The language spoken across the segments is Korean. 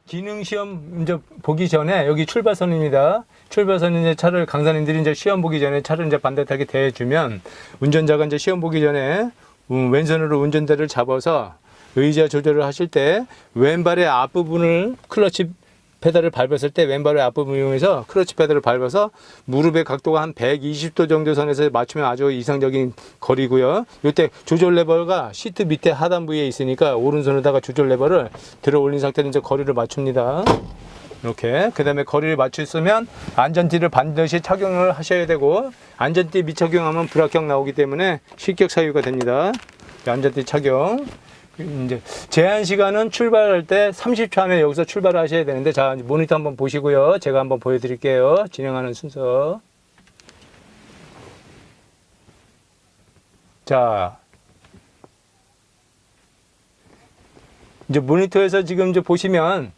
기능 시험 이제 보기 전에 여기 출발선입니다. 출발선 이제 차를 강사님들이 이제 시험 보기 전에 차를 이제 반듯하게 대주면 운전자가 이제 시험 보기 전에 왼손으로 운전대를 잡아서 의자 조절을 하실 때 왼발의 앞부분을 클러치 페달을 밟았을 때 왼발의 앞부분을 이용해서 클러치 페달을 밟아서 무릎의 각도가 한 120도 정도 선에서 맞추면 아주 이상적인 거리고요. 이때 조절 레버가 시트 밑에 하단부에 있으니까 오른손에다가 조절 레버를 들어 올린 상태로 이제 거리를 맞춥니다. 이렇게. 그 다음에 거리를 맞추시면 안전띠를 반드시 착용을 하셔야 되고, 안전띠 미착용하면 불합격 나오기 때문에 실격 사유가 됩니다. 안전띠 착용. 이제 제한 시간은 출발할 때 30초 안에 여기서 출발을 하셔야 되는데, 자, 모니터 한번 보시고요. 제가 한번 보여드릴게요. 진행하는 순서. 자, 이제 모니터에서 지금 이제 보시면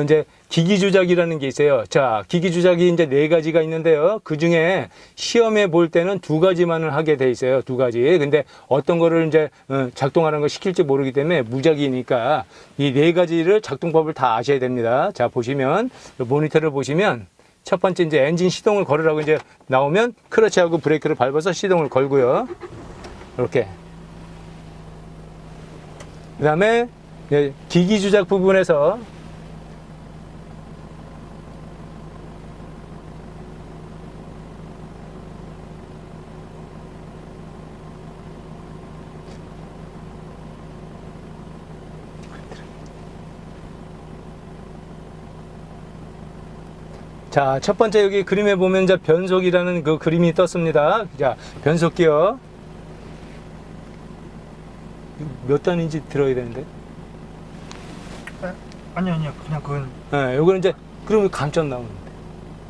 이제 기기 조작이라는 게 있어요. 자, 기기 조작이 이제 4가지가 있는데요. 그 중에 시험에 볼 때는 2가지만을 하게 돼 있어요. 2가지. 근데 어떤 거를 이제 작동하는 걸 시킬지 모르기 때문에 무작위니까 이 4가지를 작동법을 다 아셔야 됩니다. 자, 보시면 모니터를 보시면 첫 번째 이제 엔진 시동을 걸으라고 이제 나오면 클러치하고 브레이크를 밟아서 시동을 걸고요. 이렇게. 그다음에 기기 조작 부분에서 자, 첫 번째 여기 그림에 보면 이제 변속이라는 그 그림이 떴습니다. 자, 변속 기어 몇 단인지 들어야 되는데. 아니요 그냥 그건 네, 요거는 이제 그러면 감점 나오는데.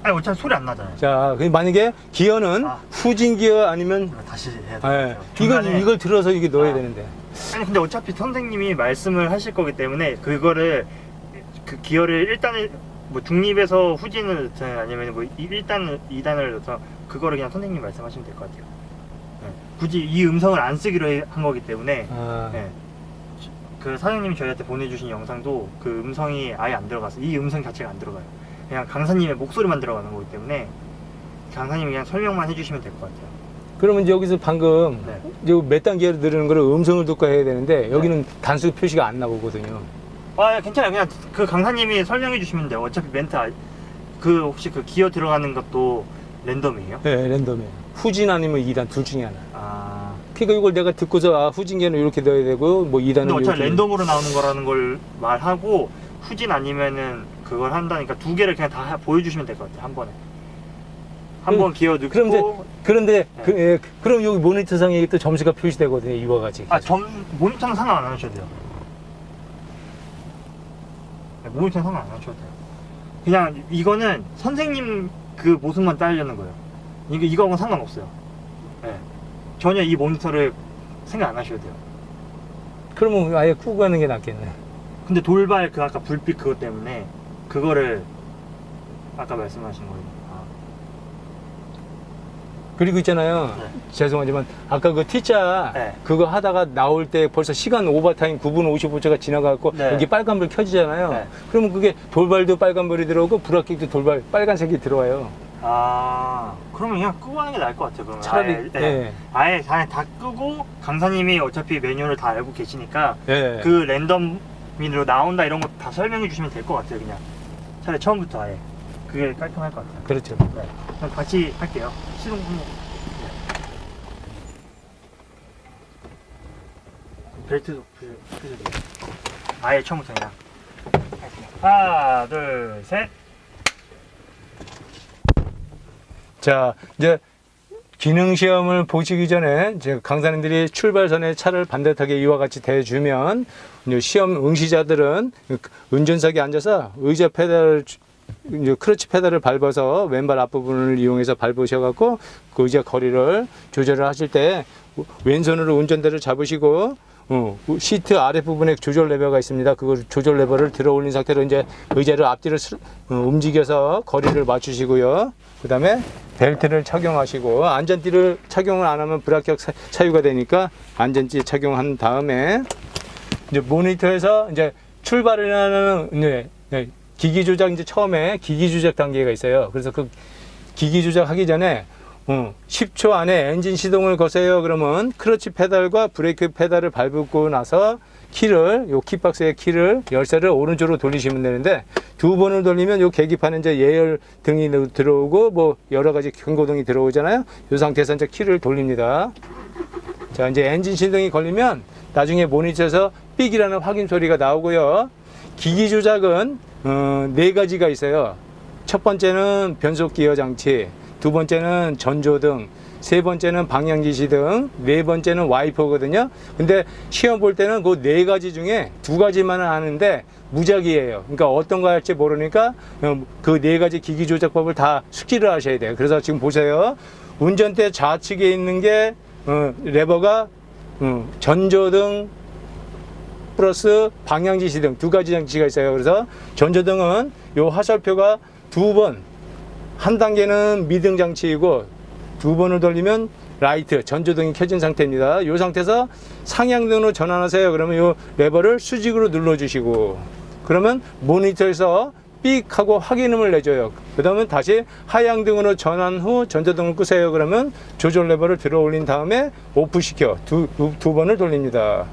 아니 어차피 소리 안 나잖아요. 자, 만약에 기어는 후진 기어 아니면 다시 해야 네, 돼요. 이걸 들어서 이게 넣어야 되는데. 아니 근데 어차피 선생님이 말씀을 하실 거기 때문에 그거를 그 기어를 1단을 뭐 중립에서 후진을 넣든 아니면 뭐 1단, 2단을 넣어서 그거를 그냥 선생님 말씀하시면 될 것 같아요. 네. 굳이 이 음성을 안 쓰기로 한 거기 때문에 네. 그 사장님이 저희한테 보내주신 영상도 그 음성이 아예 안 들어가서 이 음성 자체가 안 들어가요. 그냥 강사님의 목소리만 들어가는 거기 때문에 강사님이 그냥 설명만 해주시면 될 것 같아요. 그러면 이제 여기서 방금 몇 단계로 누르는 거를 음성을 듣고 해야 되는데 여기는 단수 표시가 안 나오거든요. 아, 괜찮아요. 그냥 그 강사님이 설명해 주시면 돼요. 어차피 멘트 그 혹시 그 기어 들어가는 것도 랜덤이에요? 네, 랜덤이에요. 후진 아니면 2단 둘 중에 하나. 아, 그러니까 이걸 내가 듣고서 후진기는 이렇게 넣어야 되고 뭐 2단은 근데 어차피 이렇게. 랜덤으로 나오는 거라는 걸 말하고 후진 아니면은 그걸 한다니까 2개를 그냥 다 보여주시면 될 것 같아요. 한 번에. 한 번 기어 넣고. 그런데 네. 그럼 여기 모니터상에 또 점수가 표시되거든요. 이와 같이. 모니터는 상관 안 하셔도 돼요. 네, 모니터는 상관 안 하셔도 돼요. 그냥 이거는 선생님 그 모습만 따르려는 거예요. 이거하고는 상관없어요. 네. 전혀 이 모니터를 생각 안 하셔도 돼요. 그러면 아예 끄고 가는 게 낫겠네. 근데 돌발 그 아까 불빛 그것 때문에 그거를 아까 말씀하신 거예요. 그리고 있잖아요. 네. 죄송하지만 아까 그 T자 네. 그거 하다가 나올 때 벌써 시간 오버타임 9분 55초가 지나가고 네. 여기 빨간불 켜지잖아요. 네. 그러면 그게 돌발도 빨간불이 들어오고 불합격도 돌발 빨간색이 들어와요. 아, 그러면 그냥 끄고 하는 게 나을 것 같아요. 그러면 차라리 아예, 네. 아예 다 끄고 강사님이 어차피 매뉴얼을 다 알고 계시니까 예. 그 랜덤으로 나온다 이런 거 다 설명해 주시면 될 것 같아요. 그냥 차라리 처음부터 아예 그게 깔끔할 것 같아요. 그렇죠. 네. 그럼 같이 할게요. 시동 한번. 벨트도 풀어주세요. 아예 처음부터 그냥 할게요. 하나, 둘, 셋. 자, 이제 기능 시험을 보시기 전에 이제 강사님들이 출발 전에 차를 반듯하게 이와 같이 대주면 이제 시험 응시자들은 운전석에 앉아서 의자 페달을 클러치 페달을 밟아서 왼발 앞부분을 이용해서 밟으셔갖고 그 의자 거리를 조절을 하실 때 왼손으로 운전대를 잡으시고 시트 아랫부분에 조절 레버가 있습니다. 그 조절 레버를 들어 올린 상태로 이제 의자를 앞뒤로 움직여서 거리를 맞추시고요. 그 다음에 벨트를 착용하시고 안전띠를 착용을 안 하면 불합격 사유가 되니까 안전띠 착용한 다음에 이제 모니터에서 이제 출발이라는 네, 기기 조작 이제 처음에 기기 조작 단계가 있어요. 그래서 그 기기 조작하기 전에 10초 안에 엔진 시동을 거세요. 그러면 클러치 페달과 브레이크 페달을 밟고 나서 키를, 요 키박스의 키를, 열쇠를 오른쪽으로 돌리시면 되는데, 두 번을 돌리면 요 계기판에 이제 예열 등이 들어오고, 뭐, 여러 가지 경고등이 들어오잖아요. 요 상태에서 이제 키를 돌립니다. 자, 이제 엔진 시동이 걸리면 나중에 모니터에서 삑이라는 확인 소리가 나오고요. 기기 조작은, 4가지가 있어요. 첫 번째는 변속 기어 장치, 두 번째는 전조등, 세 번째는 방향지시등, 네 번째는 와이퍼거든요. 근데 시험 볼 때는 그 4가지 중에 2가지만은 아는데 무작위예요. 그러니까 어떤 거 할지 모르니까 그 4가지 기기 조작법을 다 숙지를 하셔야 돼요. 그래서 지금 보세요. 운전대 좌측에 있는 게 레버가 전조등 플러스 방향지시등 2가지 장치가 있어요. 그래서 전조등은 요 화살표가 2번, 한 단계는 미등 장치이고 2번을 돌리면 라이트, 전조등이 켜진 상태입니다. 이 상태에서 상향등으로 전환하세요. 그러면 이 레버를 수직으로 눌러주시고, 그러면 모니터에서 삑 하고 확인음을 내줘요. 그 다음에 다시 하향등으로 전환 후 전조등을 끄세요. 그러면 조절 레버를 들어 올린 다음에 오프시켜 두 번을 돌립니다.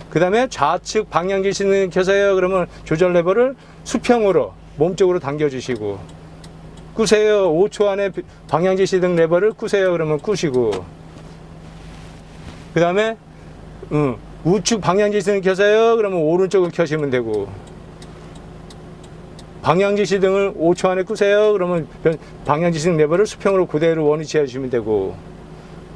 그 다음에 좌측 방향지시등을 켜세요. 그러면 조절 레버를 수평으로 몸쪽으로 당겨주시고, 끄세요. 5초 안에 방향지시등 레버를 끄세요. 그러면 끄시고, 그 다음에 우측 방향지시등을 켜세요. 그러면 오른쪽을 켜시면 되고, 방향지시등을 5초 안에 끄세요. 그러면 방향지시등 레버를 수평으로 그대로 원위치해 주시면 되고,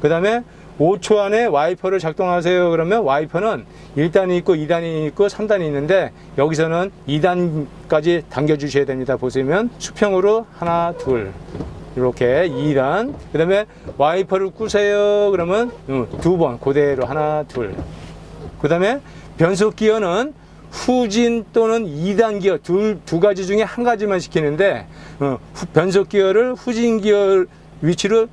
그 다음에 5초 안에 와이퍼를 작동하세요. 그러면 와이퍼는 1단이 있고 2단이 있고 3단이 있는데, 여기서는 2단까지 당겨 주셔야 됩니다. 보시면 수평으로 하나, 둘, 이렇게 2단. 그 다음에 와이퍼를 끄세요. 그러면 2번 그대로 하나, 둘. 그 다음에 변속 기어는 후진 또는 2단 기어 두 가지 중에 한 가지만 시키는데, 변속 기어를 후진 기어 위치로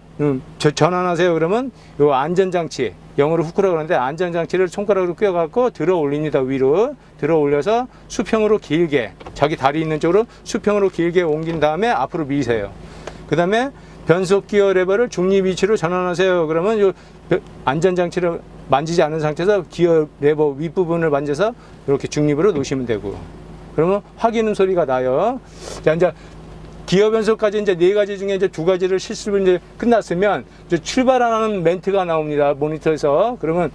전환하세요. 그러면 요 안전장치, 영어로 후크라고 하는데, 안전장치를 손가락으로 껴갖고 들어 올립니다. 위로 들어 올려서 수평으로 길게, 자기 다리 있는 쪽으로 수평으로 길게 옮긴 다음에 앞으로 미세요. 그 다음에 변속 기어 레버를 중립 위치로 전환하세요. 그러면 요 안전장치를 만지지 않은 상태에서 기어 레버 윗부분을 만져서 이렇게 중립으로 놓으시면 되고, 그러면 확인음 소리가 나요. 자, 이제 기어 변속까지 이제 4가지 중에 이제 2가지를 실습을 이제 끝났으면 이제 출발하는 멘트가 나옵니다. 모니터에서. 그러면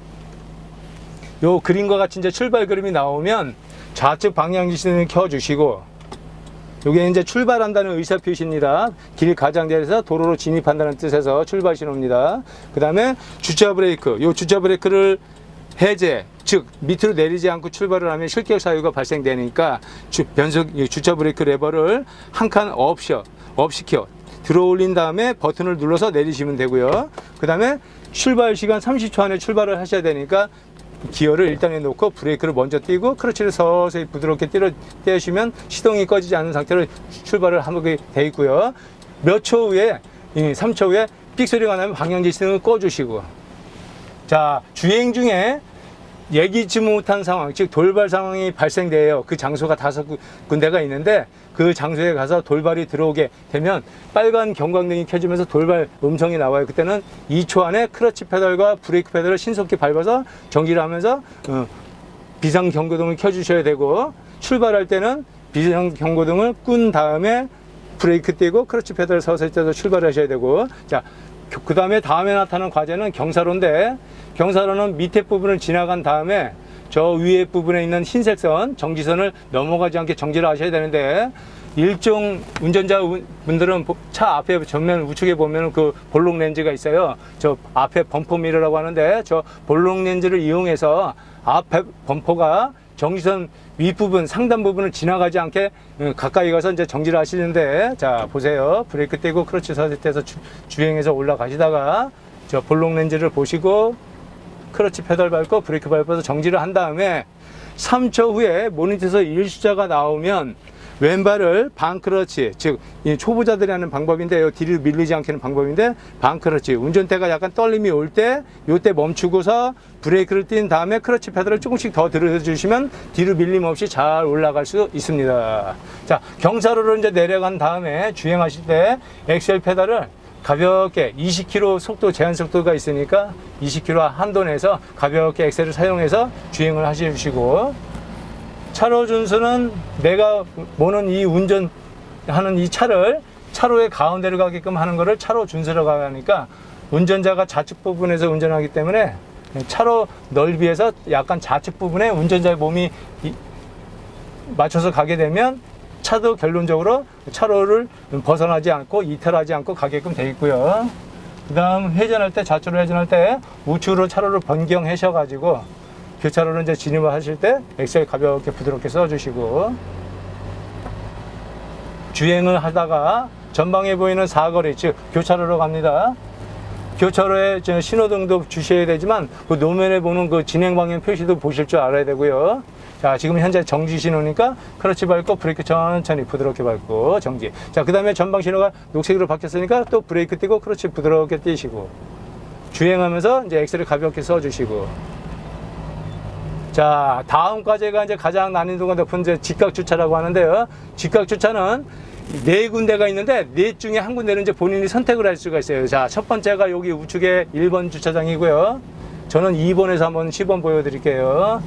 요 그림과 같이 이제 출발 그림이 나오면 좌측 방향지시등을 켜주시고, 요게 이제 출발한다는 의사표시입니다. 길 가장자리에서 도로로 진입한다는 뜻에서 출발 신호입니다. 그 다음에 주차 브레이크, 요 주차 브레이크를 해제, 즉 밑으로 내리지 않고 출발을 하면 실격 사유가 발생되니까 주차 브레이크 레버를 한 칸 업시켜 들어 올린 다음에 버튼을 눌러서 내리시면 되고요. 그 다음에 출발 시간 30초 안에 출발을 하셔야 되니까 기어를 1단에 놓고 브레이크를 먼저 띄고 클러치를 서서히 부드럽게 떼시면 시동이 꺼지지 않은 상태로 출발을 하게 돼 있고요. 몇 초 후에 3초 후에 삑 소리가 나면 방향지시등을 꺼주시고, 자, 주행 중에 예기치 못한 상황, 즉 돌발 상황이 발생돼요. 그 장소가 5군데가 있는데, 그 장소에 가서 돌발이 들어오게 되면 빨간 경광등이 켜지면서 돌발 음성이 나와요. 그때는 2초 안에 클러치 페달과 브레이크 페달을 신속히 밟아서 정지를 하면서 비상 경고등을 켜주셔야 되고, 출발할 때는 비상 경고등을 끈 다음에 브레이크 떼고 클러치 페달을 서서히 떼서 출발하셔야 되고, 자, 그 다음에 나타나는 과제는 경사로인데, 경사로는 밑에 부분을 지나간 다음에 저 위에 부분에 있는 흰색 선, 정지선을 넘어가지 않게 정지를 하셔야 되는데, 일종 운전자 분들은 차 앞에 전면 우측에 보면 그 볼록 렌즈가 있어요. 저 앞에 범퍼 미러라고 하는데, 저 볼록 렌즈를 이용해서 앞에 범퍼가 정지선 윗부분, 상단 부분을 지나가지 않게 가까이 가서 이제 정지를 하시는데, 자, 보세요. 브레이크 떼고 크러치 서서 떼서 주행해서 올라가시다가 저 볼록 렌즈를 보시고 크러치 페달 밟고 브레이크 밟아서 정지를 한 다음에 3초 후에 모니터에서 일수자가 나오면 왼발을 반크러치, 즉 이 초보자들이 하는 방법인데요. 뒤로 밀리지 않게 하는 방법인데 반크러치. 운전대가 약간 떨림이 올 때 요때 멈추고서 브레이크를 띈 다음에 크러치 페달을 조금씩 더 들어주시면 뒤로 밀림 없이 잘 올라갈 수 있습니다. 자, 경사로를 이제 내려간 다음에 주행하실 때 엑셀 페달을 가볍게 20km 속도 제한 속도가 있으니까 20km 한도 내서 가볍게 엑셀을 사용해서 주행을 하시고, 차로 준수는 내가 모는 이 운전하는 이 차를 차로의 가운데로 가게끔 하는 거를 차로 준수라고 하니까 운전자가 좌측 부분에서 운전하기 때문에 차로 넓이에서 약간 좌측 부분에 운전자의 몸이 맞춰서 가게 되면 차도 결론적으로 차로를 벗어나지 않고 이탈하지 않고 가게끔 되어 있고요. 그 다음 회전할 때, 좌측으로 회전할 때 우측으로 차로를 변경하셔 가지고 교차로를 이제 진입을 하실 때 엑셀 가볍게 부드럽게 써주시고, 주행을 하다가 전방에 보이는 사거리, 즉 교차로로 갑니다. 교차로에 신호등도 주셔야 되지만 그 노면에 보는 그 진행 방향 표시도 보실 줄 알아야 되고요. 자, 지금 현재 정지 신호니까 크러치 밟고 브레이크 천천히 부드럽게 밟고 정지. 자, 그 다음에 전방 신호가 녹색으로 바뀌었으니까 또 브레이크 띄고 크러치 부드럽게 띄시고, 주행하면서 이제 엑셀을 가볍게 써주시고. 자, 다음까지가 이제 가장 난이도가 높은 이제 직각 주차라고 하는데요. 직각 주차는 네 군데가 있는데 네 중에 한 군데는 이제 본인이 선택을 할 수가 있어요. 자, 첫 번째가 여기 우측에 1번 주차장이고요. 저는 2번에서 한번 시범 보여드릴게요.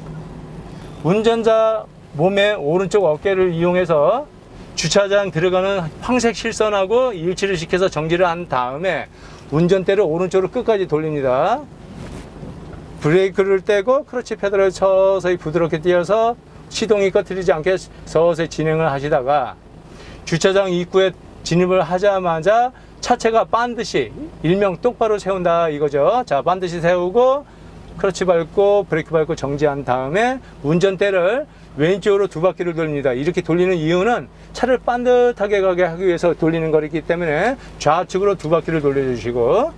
운전자 몸의 오른쪽 어깨를 이용해서 주차장 들어가는 황색 실선하고 일치를 시켜서 정지를 한 다음에 운전대를 오른쪽으로 끝까지 돌립니다. 브레이크를 떼고 크러치 페달을 서서히 부드럽게 띄어서 시동이 꺼트리지 않게 서서히 진행을 하시다가 주차장 입구에 진입을 하자마자 차체가 반드시 일명 똑바로 세운다 이거죠. 자, 반드시 세우고 크러치 밟고 브레이크 밟고 정지한 다음에 운전대를 왼쪽으로 두 바퀴를 돌립니다. 이렇게 돌리는 이유는 차를 반듯하게 가게 하기 위해서 돌리는 거기 때문에 좌측으로 두 바퀴를 돌려주시고,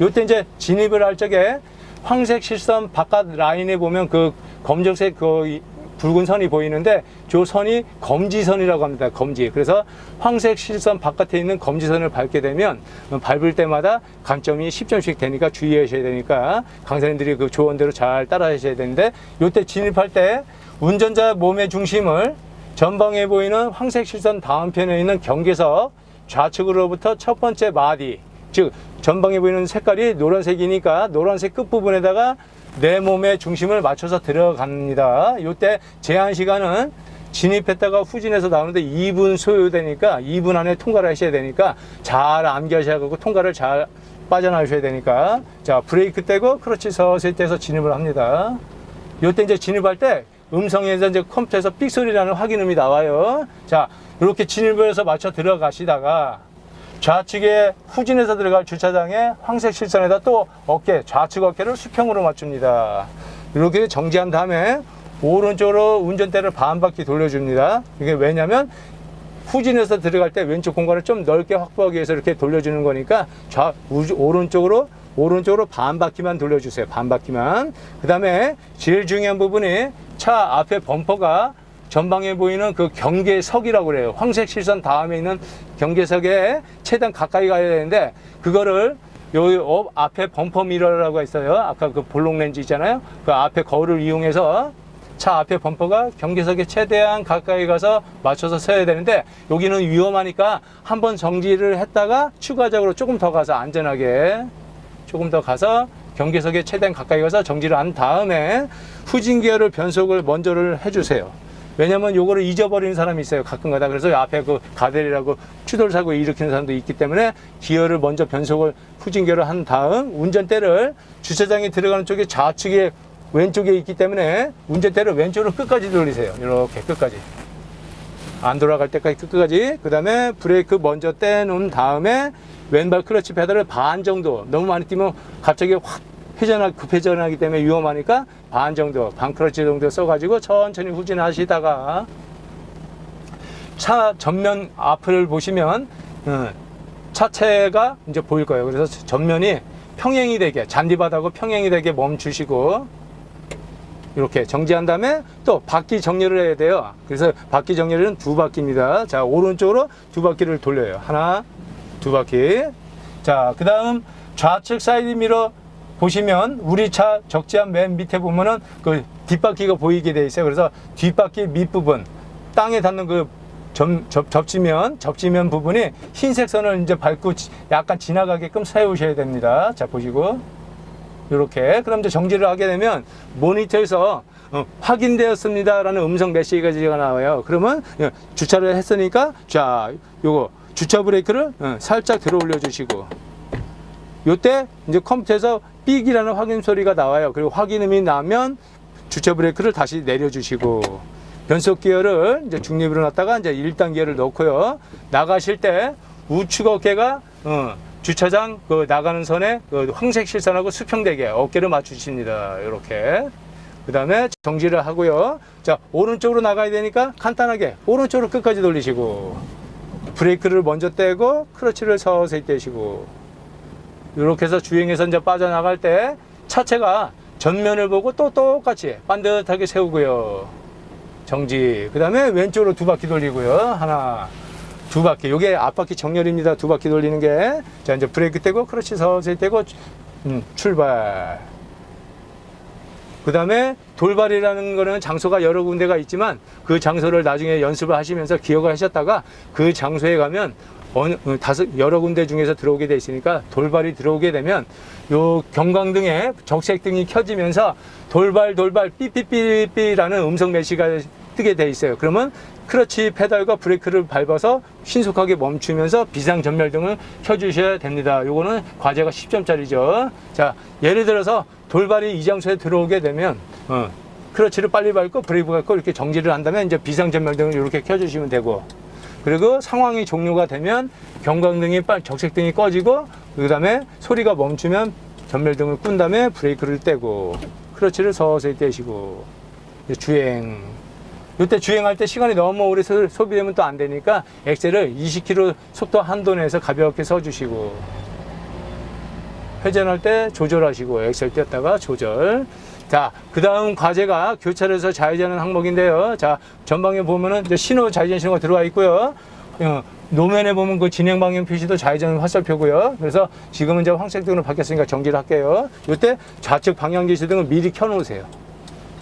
요때 이제 진입을 할 적에 황색 실선 바깥 라인에 보면 그 검정색 그 붉은 선이 보이는데 저 선이 검지선이라고 합니다. 검지. 그래서 황색 실선 바깥에 있는 검지선을 밟게 되면 밟을 때마다 감점이 10점씩 되니까 주의하셔야 되니까 강사님들이 그 조언대로 잘 따라 하셔야 되는데, 요때 진입할 때 운전자 몸의 중심을 전방에 보이는 황색 실선 다음편에 있는 경계석 좌측으로부터 첫 번째 마디, 즉 전방에 보이는 색깔이 노란색이니까 노란색 끝부분에다가 내 몸의 중심을 맞춰서 들어갑니다. 이때 제한 시간은 진입했다가 후진해서 나오는데 2분 소요되니까 2분 안에 통과를 하셔야 되니까 잘 암기하셔야 하고 통과를 잘 빠져나오셔야 되니까, 자, 브레이크 떼고 크러치 서서히 떼서 진입을 합니다. 이때 이제 진입할 때 음성에서 이제 컴퓨터에서 삑 소리 나는 확인음이 나와요. 자, 이렇게 진입을 해서 맞춰 들어가시다가 좌측에 후진해서 들어갈 주차장에 황색 실선에다 또 어깨, 좌측 어깨를 수평으로 맞춥니다. 이렇게 정지한 다음에 오른쪽으로 운전대를 반 바퀴 돌려줍니다. 이게 왜냐면 후진해서 들어갈 때 왼쪽 공간을 좀 넓게 확보하기 위해서 이렇게 돌려주는 거니까 오른쪽으로 반 바퀴만 돌려주세요. 반 바퀴만. 그 다음에 제일 중요한 부분이 차 앞에 범퍼가 전방에 보이는 그 경계석이라고 그래요. 황색 실선 다음에 있는 경계석에 최대한 가까이 가야 되는데, 그거를 여기 앞에 범퍼 미러라고 있어요. 아까 그 볼록 렌즈 있잖아요. 그 앞에 거울을 이용해서 차 앞에 범퍼가 경계석에 최대한 가까이 가서 맞춰서 서야 되는데, 여기는 위험하니까 한번 정지를 했다가 추가적으로 조금 더 가서 안전하게 조금 더 가서 경계석에 최대한 가까이 가서 정지를 한 다음에 후진 기어를 변속을 먼저를 해주세요. 왜냐면 요거를 잊어버리는 사람이 있어요. 가끔 가다. 그래서 앞에 그 가델이라고 추돌사고 일으키는 사람도 있기 때문에 기어를 먼저 변속을 후진 기어를 한 다음 운전대를 주차장에 들어가는 쪽에 좌측에 왼쪽에 있기 때문에 운전대를 왼쪽으로 끝까지 돌리세요. 이렇게 끝까지. 안 돌아갈 때까지 끝까지. 그 다음에 브레이크 먼저 떼놓은 다음에 왼발 클러치 페달을 반 정도, 너무 많이 뛰면 갑자기 확 급회전하기 때문에 위험하니까 반 정도, 반 클러치 정도 써가지고 천천히 후진하시다가 차 전면 앞을 보시면 차체가 이제 보일 거예요. 그래서 전면이 평행이 되게, 잔디바닥하고 평행이 되게 멈추시고, 이렇게 정지한 다음에 또 바퀴 정렬을 해야 돼요. 그래서 바퀴 정렬은 두 바퀴입니다. 자, 오른쪽으로 두 바퀴를 돌려요. 하나, 두 바퀴. 자, 그 다음 좌측 사이드 미러 보시면 우리 차 적재함 맨 밑에 보면은 그 뒷바퀴가 보이게 돼 있어요. 그래서 뒷바퀴 밑부분 땅에 닿는 그 접지면 부분이 흰색 선을 이제 밟고 약간 지나가게끔 세우셔야 됩니다. 자, 보시고 이렇게. 그럼 이제 정지를 하게 되면 모니터에서 확인되었습니다 라는 음성 메시지가 나와요. 그러면 주차를 했으니까 자, 요거 주차 브레이크를 살짝 들어 올려 주시고, 요때 이제 컴퓨터에서 삑이라는 확인 소리가 나와요. 그리고 확인음이 나면 주차 브레이크를 다시 내려 주시고, 변속 기어를 이제 중립으로 놨다가 이제 1단 기어를 넣고요. 나가실 때 우측 어깨가 주차장 그 나가는 선에 그 황색 실선하고 수평되게 어깨를 맞추십니다. 이렇게. 그 다음에 정지를 하고요. 자, 오른쪽으로 나가야 되니까 간단하게 오른쪽으로 끝까지 돌리시고, 브레이크를 먼저 떼고 크러치를 서서히 떼시고, 이렇게 해서 주행해서 이제 빠져나갈 때 차체가 전면을 보고 또 똑같이 반듯하게 세우고요. 정지. 그 다음에 왼쪽으로 두 바퀴 돌리고요. 하나, 두 바퀴. 요게 앞바퀴 정렬입니다. 두 바퀴 돌리는 게. 자, 이제 브레이크 떼고 크러치 서서히 떼고 출발. 그 다음에 돌발이라는 거는 장소가 여러 군데가 있지만 그 장소를 나중에 연습을 하시면서 기억을 하셨다가 그 장소에 가면 여러 군데 중에서 들어오게 돼 있으니까, 돌발이 들어오게 되면 요 경광등에 적색등이 켜지면서 돌발 삐삐삐삐라는 음성 메시지가 뜨게 돼 있어요. 그러면 크러치 페달과 브레이크를 밟아서 신속하게 멈추면서 비상전멸등을 켜주셔야 됩니다. 요거는 과제가 10점짜리죠. 자, 예를 들어서 돌발이 이 장소에 들어오게 되면 크러치를 빨리 밟고 브레이크 밟고 이렇게 정지를 한다면 이제 비상전멸등을 이렇게 켜주시면 되고, 그리고 상황이 종료가 되면 경광등이 적색등이 꺼지고, 그 다음에 소리가 멈추면 전멸등을 끈 다음에 브레이크를 떼고 크러치를 서서히 떼시고 주행. 이때 주행할 때 시간이 너무 오래 소비되면 또 안 되니까 엑셀을 20km 속도 한도 내에서 가볍게 써주시고, 회전할 때 조절하시고 엑셀 띄었다가 조절. 자, 그 다음 과제가 교차로에서 좌회전하는 항목인데요. 자, 전방에 보면은 이제 신호, 좌회전 신호가 들어와 있고요. 노면에 보면 그 진행 방향 표시도 좌회전 화살표고요. 그래서 지금은 이제 황색등으로 바뀌었으니까 정지를 할게요. 이때 좌측 방향 지시등을 미리 켜놓으세요.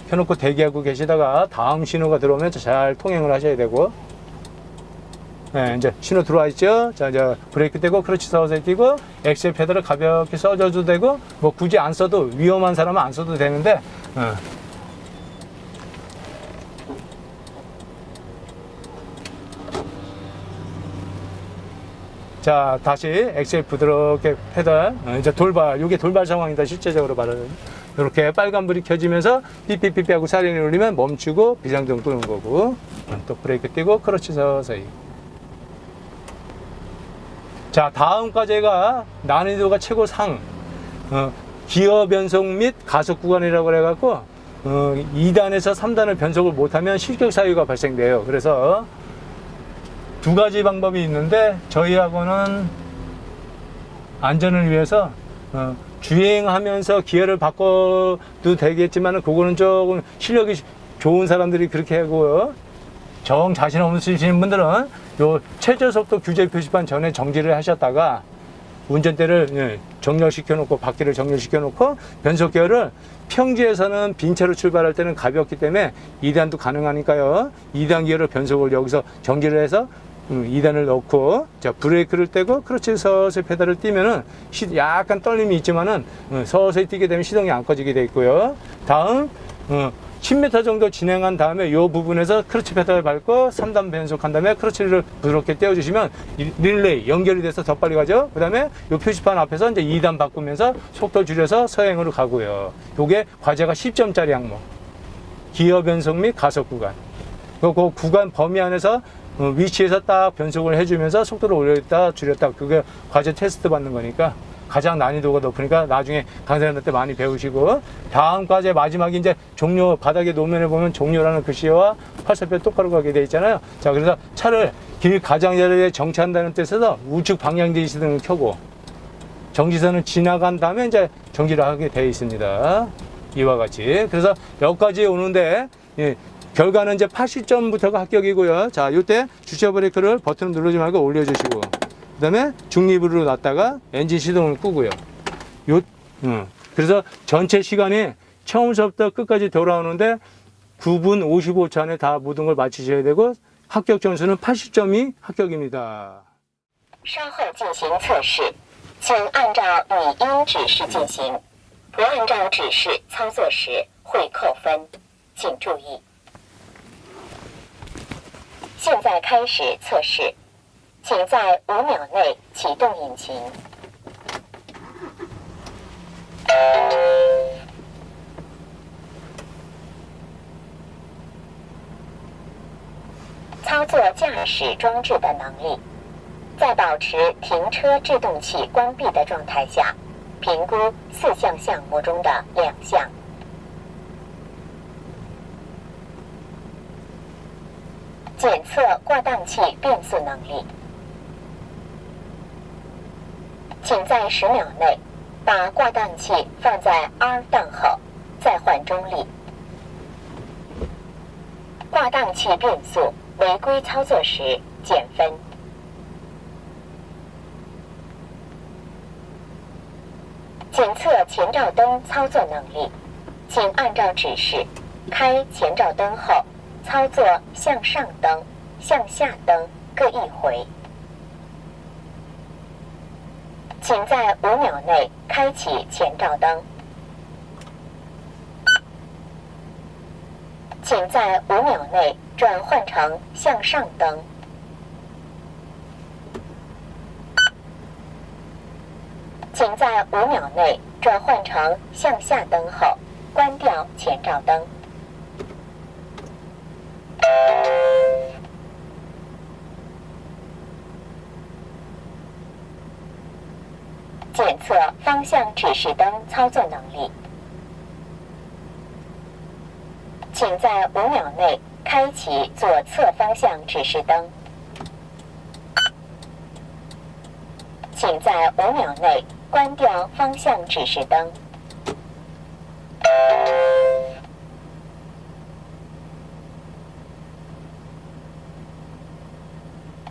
켜놓고 대기하고 계시다가 다음 신호가 들어오면 잘 통행을 하셔야 되고. 네, 이제 신호 들어와 있죠. 자, 이제 브레이크 떼고 크러치 서서히 띄고 엑셀 페달을 가볍게 써줘도 되고, 뭐 굳이 안 써도, 위험한 사람은 안 써도 되는데, 자, 다시 엑셀 부드럽게 페달, 이제 돌발, 이게 돌발 상황이다, 실제적으로 말하는. 이렇게 빨간불이 켜지면서 삐삐삐삐 하고 사이렌을 울리면 멈추고 비상등 끄는 거고, 또 브레이크 띄고 크러치 서서히. 자, 다음 과제가 난이도가 최고 상, 기어 변속 및 가속 구간이라고 해갖고 2단에서 3단을 변속을 못하면 실격 사유가 발생돼요. 그래서 두 가지 방법이 있는데, 저희하고는 안전을 위해서 주행하면서 기어를 바꿔도 되겠지만, 그거는 조금 실력이 좋은 사람들이 그렇게 하고요. 정 자신 없으신 분들은 요 최저속도 규제 표시판 전에 정지를 하셨다가 운전대를 정렬시켜 놓고, 바퀴를 정렬시켜 놓고, 변속 기어를 평지에서는 빈 차로 출발할 때는 가볍기 때문에 2단도 가능하니까요. 2단 기어를 변속을 여기서 정지를 해서 2단을 넣고, 자, 브레이크를 떼고 크러치 서서히 페달을 띄면은 약간 떨림이 있지만은 서서히 뛰게 되면 시동이 안 꺼지게 돼 있고요. 다음 10m 정도 진행한 다음에 이 부분에서 크러치 페달을 밟고 3단 변속한 다음에 크러치를 부드럽게 떼어주시면 릴레이 연결이 돼서 더 빨리 가죠. 그 다음에 이 표시판 앞에서 이제 2단 바꾸면서 속도 줄여서 서행으로 가고요. 요게 과제가 10점짜리 항목. 기어 변속 및 가속 구간. 그 구간 범위 안에서 위치에서 딱 변속을 해주면서 속도를 올렸다 줄였다, 그게 과제 테스트 받는 거니까 가장 난이도가 높으니까 나중에 강사님한테 많이 배우시고, 다음 과제 마지막에 이제 종료, 바닥에 노면에 보면 종료라는 글씨와 화살표 똑바로 가게 돼 있잖아요. 자, 그래서 차를 길 가장자리에 정차한다는 뜻에서 우측 방향 지시등을 켜고 정지선을 지나간 다음에 이제 정지를 하게 되어 있습니다. 이와 같이. 그래서 여기까지 오는데 예, 결과는 이제 80점부터가 합격이고요. 자, 이때 주차 브레이크를 버튼 누르지 말고 올려주시고, 그 다음에 중립으로 놨다가 엔진 시동을 끄고요. 그래서 전체 시간이 처음부터 끝까지 돌아오는데 9분 55초 안에 다 모든 걸 마치셔야 되고, 합격 점수는 80점이 합격입니다. 稍后进行测试，请按照语音指示进行，不按照指示操作时会扣分，请注意。现在开始测试，请在5秒内启动引擎。操作驾驶装置的能力。在保持停车制动器关闭的状态下，评估4项项目中的2项。检测挂档器变速能力。请在10秒内把挂档器放在 R 档后，再换中立。挂档器变速违规操作时减分。检测前照灯操作能力，请按照指示开前照灯后，操作向上灯、向下灯各1回。请在5秒内开启前照灯。请在5秒内转换成向上灯。请在5秒内转换成向下灯后，关掉前照灯。检测方向指示灯操作能力。请在5秒内开启左侧方向指示灯。请在5秒内关掉方向指示灯。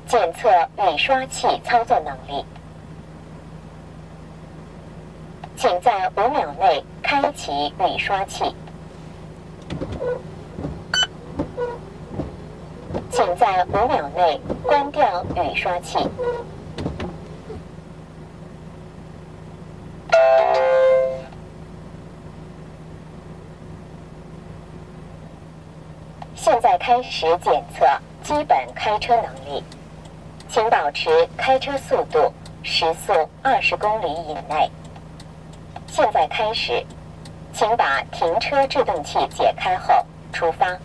检测雨刷器操作能力。请在5秒内开启雨刷器。请在5秒内关掉雨刷器。现在开始检测基本开车能力，请保持开车速度时速20公里以内。现在开始，请把停车制动器解开后出发。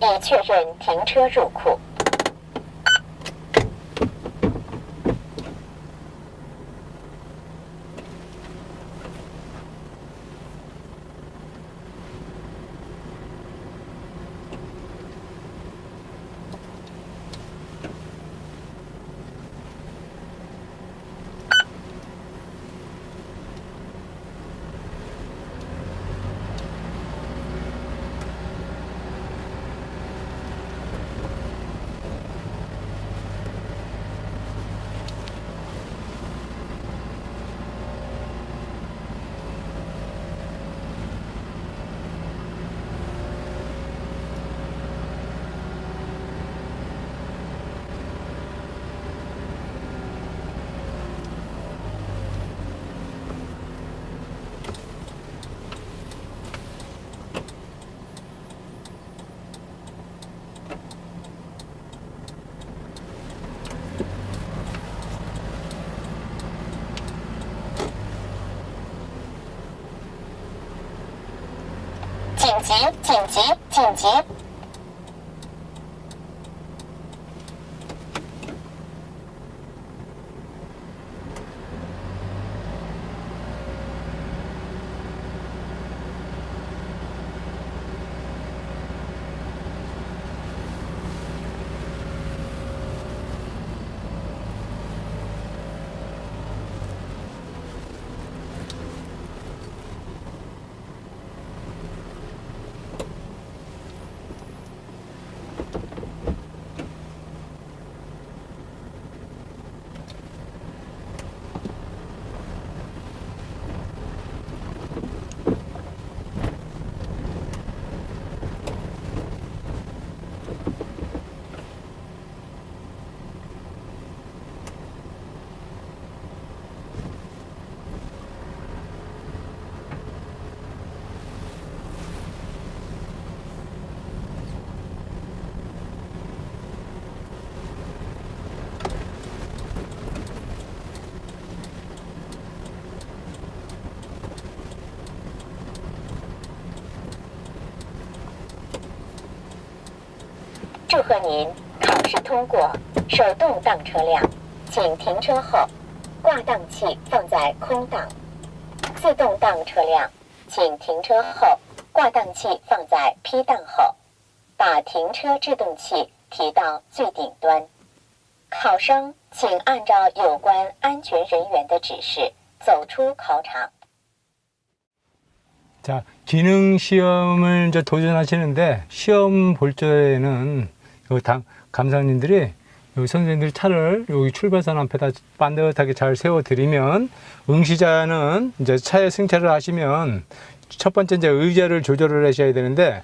已确认停车入库。 紧急！紧急！紧急！ 祝贺您考试通过。手动挡车辆，请停车后挂档器放在空档；自动挡车辆，请停车后挂档器放在 P 档后，把停车制动器提到最顶端。考生请按照有关安全人员的指示走出考场。 자, 기능 시험을 이제 도전하시는데 시험 볼 때는 감사님들이 여기 선생님들이 차를 여기 출발선 앞에다 반듯하게 잘 세워드리면 응시자는 이제 차에 승차를 하시면 첫 번째 이제 의자를 조절을 하셔야 되는데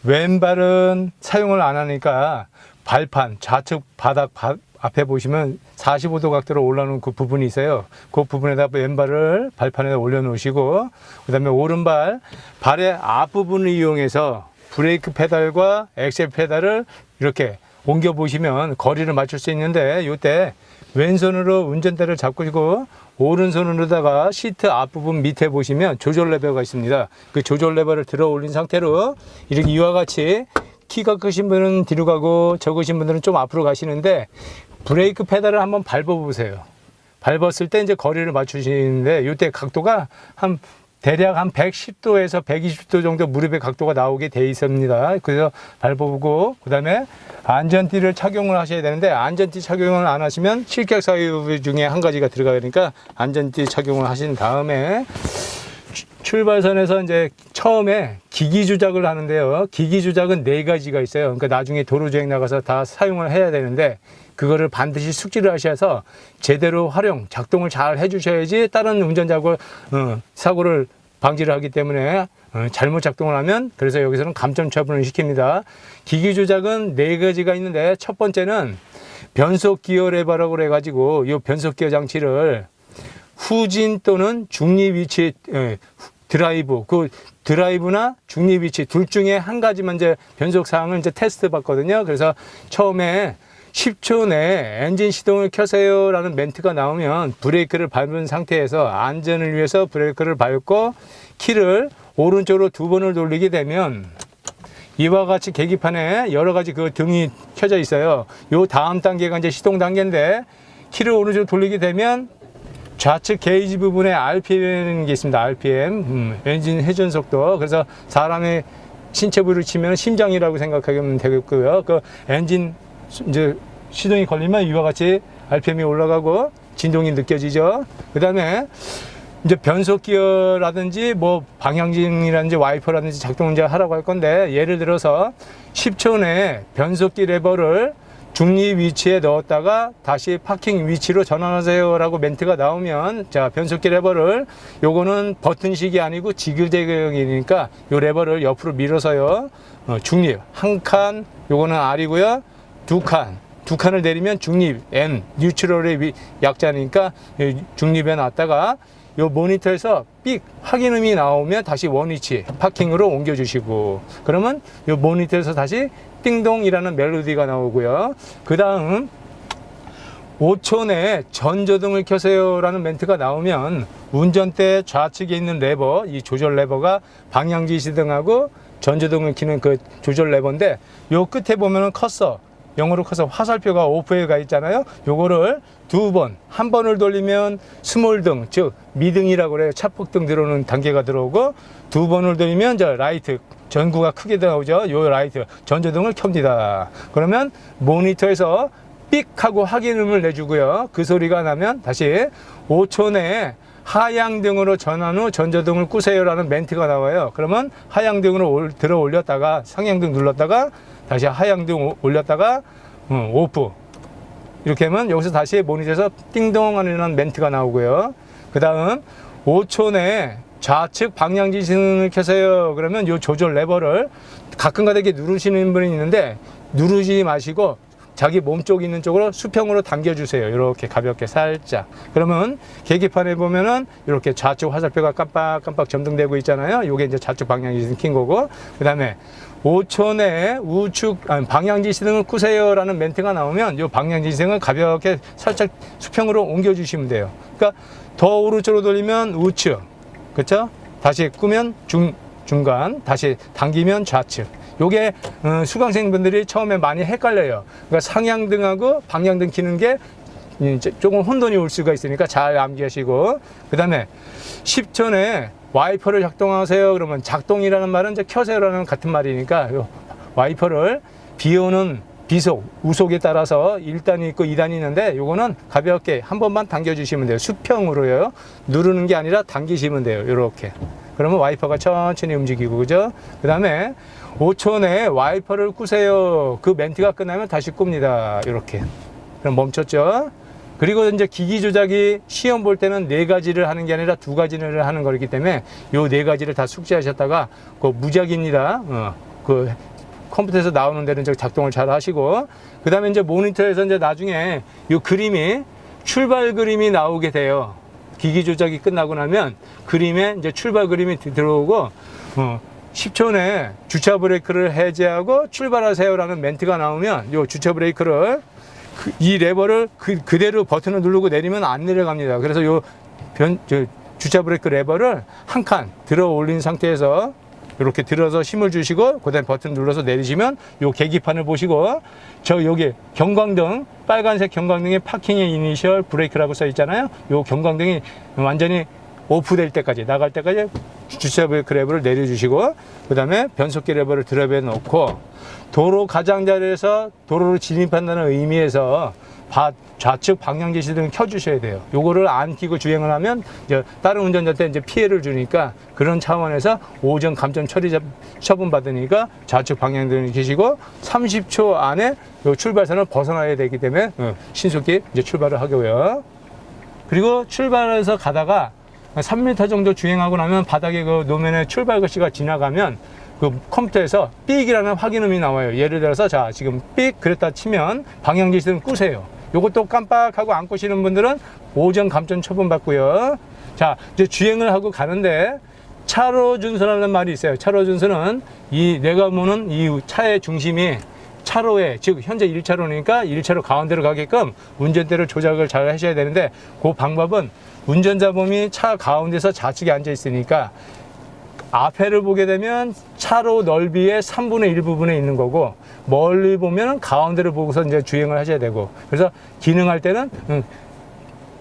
왼발은 사용을 안 하니까 발판 좌측 바닥 앞에 보시면 45도 각도로 올라오는 그 부분이 있어요. 그 부분에다 왼발을 발판에 올려놓으시고 그 다음에 오른발 발의 앞부분을 이용해서 브레이크 페달과 엑셀 페달을 이렇게 옮겨 보시면 거리를 맞출 수 있는데 이때 왼손으로 운전대를 잡고 오른손으로다가 시트 앞부분 밑에 보시면 조절 레버가 있습니다. 그 조절 레버를 들어 올린 상태로 이렇게 이와 같이 키가 크신 분은 뒤로 가고 적으신 분들은 좀 앞으로 가시는데 브레이크 페달을 한번 밟아 보세요. 밟았을 때 이제 거리를 맞추시는데 이때 각도가 대략 한 110도에서 120도 정도 무릎의 각도가 나오게 돼 있습니다. 그래서 밟아보고 그 다음에 안전띠를 착용을 하셔야 되는데 안전띠 착용을 안 하시면 실격 사유 중에 한 가지가 들어가니까 안전띠 착용을 하신 다음에 출발선에서 이제 처음에 기기 조작을 하는데요. 기기 조작은 4가지가 있어요. 그러니까 나중에 도로주행 나가서 다 사용을 해야 되는데 그거를 반드시 숙지를 하셔서 제대로 작동을 잘 해주셔야지 다른 운전자고 사고를 방지를 하기 때문에 잘못 작동을 하면 그래서 여기서는 감점 처분을 시킵니다. 기기 조작은 4가지가 있는데 첫 번째는 변속 기어 레버라고 해가지고 이 변속 기어 장치를 후진 또는 중립 위치 드라이브, 그 드라이브나 중립 위치 둘 중에 한 가지만 이제 변속 사항을 이제 테스트 받거든요. 그래서 처음에 10초 내에 엔진 시동을 켜세요 라는 멘트가 나오면 브레이크를 밟은 상태에서 안전을 위해서 브레이크를 밟고 키를 오른쪽으로 2번을 돌리게 되면 이와 같이 계기판에 여러 가지 그 등이 켜져 있어요. 요 다음 단계가 이제 시동 단계인데 키를 오른쪽으로 돌리게 되면 좌측 게이지 부분에 RPM이라는 게 있습니다. RPM, 엔진 회전 속도. 그래서 사람의 신체 부위를 치면 심장이라고 생각하면 되겠고요. 그 엔진 이제 시동이 걸리면 이와 같이 RPM이 올라가고 진동이 느껴지죠. 그 다음에 이제 변속 기어라든지 뭐 방향지라든지 와이퍼라든지 작동을 이제 하라고 할 건데, 예를 들어서 10초 내에 변속기 레버를 중립 위치에 넣었다가 다시 파킹 위치로 전환하세요 라고 멘트가 나오면, 자, 변속기 레버를, 요거는 버튼식이 아니고 지그재그형이니까 요 레버를 옆으로 밀어서요, 중립 한 칸, 요거는 R이고요, 두 칸을 내리면 중립, N, 뉴트럴의 약자니까 중립에 놨다가 요 모니터에서 삑 확인음이 나오면 다시 원위치 파킹으로 옮겨주시고, 그러면 요 모니터에서 다시 띵동이라는 멜로디가 나오고요. 그 다음 5초 내에 전조등을 켜세요 라는 멘트가 나오면 운전대 좌측에 있는 레버, 이 조절 레버가 방향지시등하고 전조등을 켜는 그 조절 레버인데, 요 끝에 보면은 커서, 영어로 커서 화살표가 오프에 가 있잖아요. 요거를 두 번, 한 번을 돌리면 스몰등, 즉 미등이라고 그래요. 차폭등 들어오는 단계가 들어오고, 두 번을 돌리면 저 라이트, 전구가 크게 나오죠. 요 라이트, 전조등을 켭니다. 그러면 모니터에서 삑 하고 확인음을 내주고요. 그 소리가 나면 다시 5초 내에 하향등으로 전환 후 전조등을 끄세요 라는 멘트가 나와요. 그러면 하향등으로 들어 올렸다가 상향등 눌렀다가 다시 하향등 올렸다가 오프, 이렇게 하면 여기서 다시 모니터에서 띵동 하는 멘트가 나오고요. 그 다음 5초 내에 좌측 방향지시등을 켜세요. 그러면 이 조절 레버를 가끔가다 이렇게 누르시는 분이 있는데, 누르지 마시고 자기 몸쪽 있는 쪽으로 수평으로 당겨주세요. 이렇게 가볍게 살짝. 그러면 계기판에 보면은 이렇게 좌측 화살표가 깜빡깜빡 점등되고 있잖아요. 요게 이제 좌측 방향지시등 킨 거고, 그 다음에 5초 내에 방향지시등을 끄세요 라는 멘트가 나오면 이 방향지시등을 가볍게 살짝 수평으로 옮겨주시면 돼요. 그러니까 더 오른쪽으로 돌리면 우측, 그렇죠? 다시 끄면 중간, 다시 당기면 좌측. 요게 수강생분들이 처음에 많이 헷갈려요. 그러니까 상향등하고 방향등 켜는 게 조금 혼돈이 올 수가 있으니까 잘 암기하시고, 그 다음에 10초 내에 와이퍼를 작동하세요. 그러면 작동이라는 말은 이제 켜세요라는 같은 말이니까, 요 와이퍼를 비오는 비속, 우속에 따라서 1단이 있고 2단이 있는데, 요거는 가볍게 한 번만 당겨주시면 돼요. 수평으로요. 누르는 게 아니라 당기시면 돼요. 요렇게. 그러면 와이퍼가 천천히 움직이고, 그죠? 그 다음에 5초 내에 와이퍼를 끄세요. 그 멘트가 끝나면 다시 끕니다. 요렇게. 그럼 멈췄죠? 그리고 이제 기기 조작이 시험 볼 때는 4가지를 하는 게 아니라 2가지를 하는 거기 때문에 요 4가지를 다 숙지하셨다가 그 무작입니다. 그 컴퓨터에서 나오는 데는 작동을 잘 하시고, 그 다음에 이제 모니터에서 이제 나중에 요 그림이, 출발 그림이 나오게 돼요. 기기 조작이 끝나고 나면 그림에 이제 출발 그림이 들어오고, 10초 내에 주차 브레이크를 해제하고 출발하세요라는 멘트가 나오면 요 주차 브레이크를 이 레버를 그대로 버튼을 누르고 내리면 안 내려갑니다. 그래서 요 주차 브레이크 레버를 한 칸 들어 올린 상태에서 이렇게 들어서 힘을 주시고, 그 다음에 버튼 눌러서 내리시면 요 계기판을 보시고, 저 여기 경광등, 빨간색 경광등에 파킹의 이니셜 브레이크라고 써 있잖아요. 요 경광등이 완전히 오프될 때까지, 나갈 때까지 주차 브레이크 레버를 내려주시고, 그 다음에 변속기 레버를 드랍에 넣고, 도로 가장자리에서 도로를 진입한다는 의미에서 좌측 방향지시등을 켜주셔야 돼요. 요거를 안 켜고 주행을 하면 이제 다른 운전자한테 이제 피해를 주니까, 그런 차원에서 오전 감점 처분 받으니까 좌측 방향등을 켜시고 30초 안에 요 출발선을 벗어나야 되기 때문에 신속히 이제 출발을 하고요. 그리고 출발해서 가다가 3m 정도 주행하고 나면 바닥에 그 노면에 출발 글씨가 지나가면 그 컴퓨터에서 삑이라는 확인음이 나와요. 예를 들어서 자, 지금 삑 그랬다 치면 방향지시등 끄세요. 요것도 깜빡하고 안 끄시는 분들은 오전 감점 처분 받고요. 자, 이제 주행을 하고 가는데 차로 준수라는 말이 있어요. 차로 준수는 내가 보는 이 차의 중심이 차로에, 즉 현재 1차로니까 1차로 가운데로 가게끔 운전대를 조작을 잘 하셔야 되는데, 그 방법은 운전자 몸이 차 가운데서 좌측에 앉아 있으니까 앞에를 보게 되면 차로 넓이의 3분의 1 부분에 있는 거고, 멀리 보면 가운데를 보고서 이제 주행을 하셔야 되고, 그래서 기능할 때는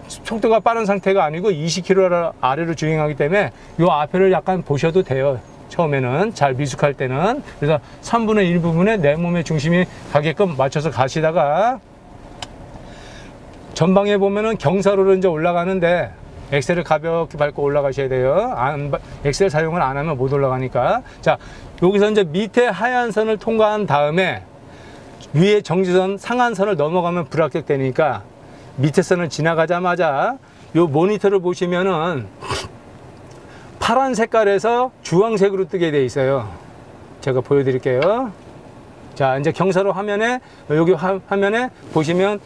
속도가 빠른 상태가 아니고 20km 아래로 주행하기 때문에 요 앞에를 약간 보셔도 돼요. 처음에는 잘 미숙할 때는. 그래서 3분의 1 부분에 내 몸의 중심이 가게끔 맞춰서 가시다가, 전방에 보면은 경사로로 이제 올라가는데 엑셀을 가볍게 밟고 올라가셔야 돼요. 엑셀 사용을 안 하면 못 올라가니까. 자, 여기서 이제 밑에 하얀 선을 통과한 다음에 위에 정지선 상한선을 넘어가면 불합격되니까 밑에 선을 지나가자마자 요 모니터를 보시면은 파란 색깔에서 주황색으로 뜨게 돼 있어요. 제가 보여드릴게요. 자, 이제 경사로 화면에, 여기 화면에 보시면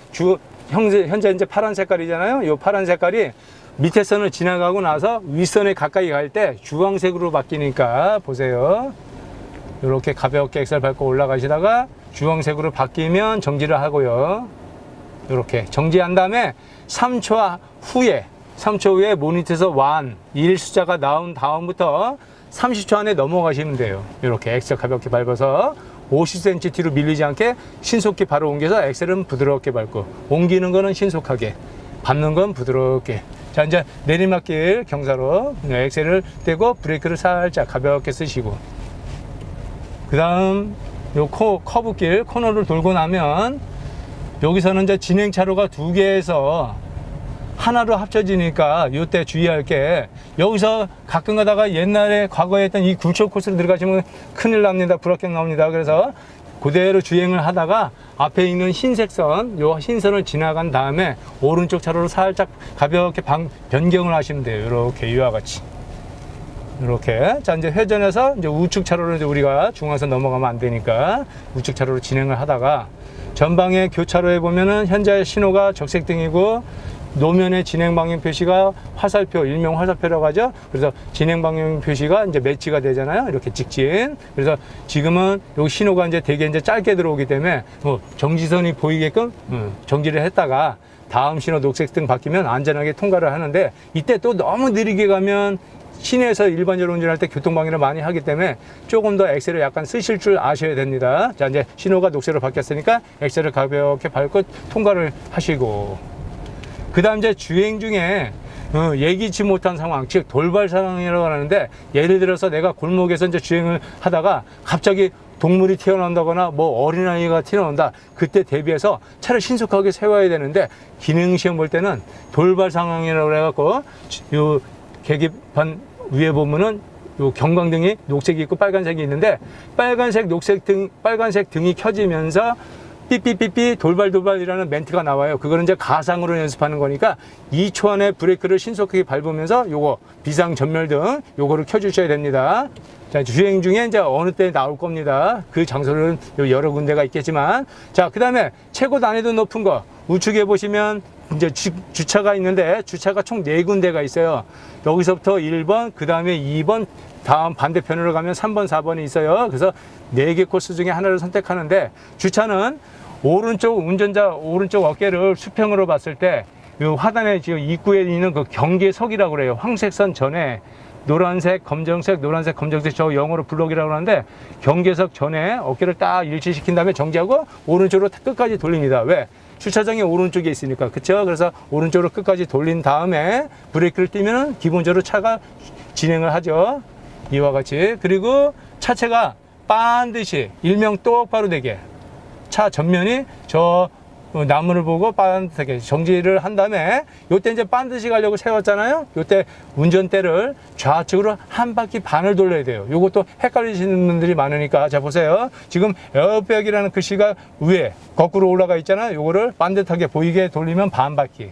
현재 이제 파란 색깔이잖아요. 이 파란 색깔이 밑에 선을 지나가고 나서 윗선에 가까이 갈 때 주황색으로 바뀌니까 보세요. 이렇게 가볍게 엑셀 밟고 올라가시다가 주황색으로 바뀌면 정지를 하고요. 이렇게 정지한 다음에 3초 후에 모니터에서 1 숫자가 나온 다음부터 30초 안에 넘어가시면 돼요. 이렇게 엑셀 가볍게 밟아서 50cm 뒤로 밀리지 않게 신속히 바로 옮겨서 엑셀은 부드럽게 밟고, 옮기는 거는 신속하게, 밟는 건 부드럽게. 자, 이제 내리막길 경사로 엑셀을 떼고 브레이크를 살짝 가볍게 쓰시고, 그 다음 요 커브길 코너를 돌고 나면 여기서는 이제 진행차로가 2개에서 하나로 합쳐지니까 요때 주의할 게, 여기서 가끔 가다가 옛날에 과거에 했던 이 굴절 코스로 들어가시면 큰일 납니다. 불합격 나옵니다. 그래서 그대로 주행을 하다가 앞에 있는 흰색 선, 요 흰선을 지나간 다음에 오른쪽 차로로 살짝 가볍게 변경을 하시면 돼요. 이렇게 이와 같이. 이렇게. 자, 이제 회전해서 이제 우측 차로로 이제 우리가 중앙선 넘어가면 안 되니까 우측 차로로 진행을 하다가, 전방에 교차로에 보면은 현재 신호가 적색등이고 노면의 진행 방향 표시가 화살표, 일명 화살표라고 하죠. 그래서 진행 방향 표시가 이제 매치가 되잖아요. 이렇게 직진. 그래서 지금은 여기 신호가 이제 되게 이제 짧게 들어오기 때문에 정지선이 보이게끔 정지를 했다가 다음 신호 녹색등 바뀌면 안전하게 통과를 하는데, 이때 또 너무 느리게 가면 시내에서 일반적으로 운전할 때 교통방해를 많이 하기 때문에 조금 더 엑셀을 약간 쓰실 줄 아셔야 됩니다. 자, 이제 신호가 녹색으로 바뀌었으니까 엑셀을 가볍게 밟고 통과를 하시고, 그 다음 이제 주행 중에 예기치 못한 상황, 즉 돌발 상황이라고 하는데, 예를 들어서 내가 골목에서 이제 주행을 하다가 갑자기 동물이 튀어나온다거나 뭐 어린아이가 튀어나온다. 그때 대비해서 차를 신속하게 세워야 되는데, 기능 시험 볼 때는 돌발 상황이라고 해갖고 요 계기판 위에 보면은 요 경광등이 녹색이 있고 빨간색이 있는데, 빨간색 등이 켜지면서 삐삐삐삐 돌발이라는 멘트가 나와요. 그거는 이제 가상으로 연습하는 거니까 2초 안에 브레이크를 신속하게 밟으면서 요거 비상 전멸등 요거를 켜주셔야 됩니다. 자, 주행 중에 이제 어느 때 나올 겁니다. 그 장소는 여러 군데가 있겠지만, 자, 그 다음에 최고 난이도 높은 거 우측에 보시면 이제 주차가 있는데, 주차가 총 4군데가 있어요. 여기서부터 1번, 그 다음에 2번, 다음 반대편으로 가면 3번, 4번이 있어요. 그래서 4개 코스 중에 하나를 선택하는데, 주차는 운전자 오른쪽 어깨를 수평으로 봤을 때, 이 하단에 지금 입구에 있는 그 경계석이라고 그래요. 황색선 전에 노란색, 검정색, 노란색, 검정색, 저 영어로 블록이라고 하는데, 경계석 전에 어깨를 딱 일치시킨 다음에 정지하고 오른쪽으로 끝까지 돌립니다. 왜? 주차장이 오른쪽에 있으니까. 그쵸? 그래서 오른쪽으로 끝까지 돌린 다음에 브레이크를 띄면 기본적으로 차가 진행을 하죠. 이와 같이. 그리고 차체가 반드시 일명 똑바로 되게, 차 전면이 저 나무를 보고 반듯하게 정지를 한 다음에, 요때 이제 반드시 가려고 세웠잖아요. 요때 운전대를 좌측으로 한 바퀴 반을 돌려야 돼요. 요것도 헷갈리시는 분들이 많으니까, 자 보세요. 지금 에어백이라는 글씨가 위에 거꾸로 올라가 있잖아요. 요거를 반듯하게 보이게 돌리면 반 바퀴,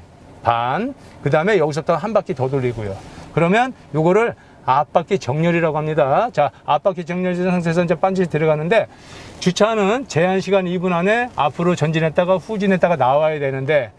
그 다음에 여기서부터 한 바퀴 더 돌리고요. 그러면 요거를 앞바퀴 정렬이라고 합니다. 자, 앞바퀴 정렬 상태에서 이제 반드시 들어가는데, 주차는 제한 시간 2분 안에 앞으로 전진했다가 후진했다가 나와야 되는데,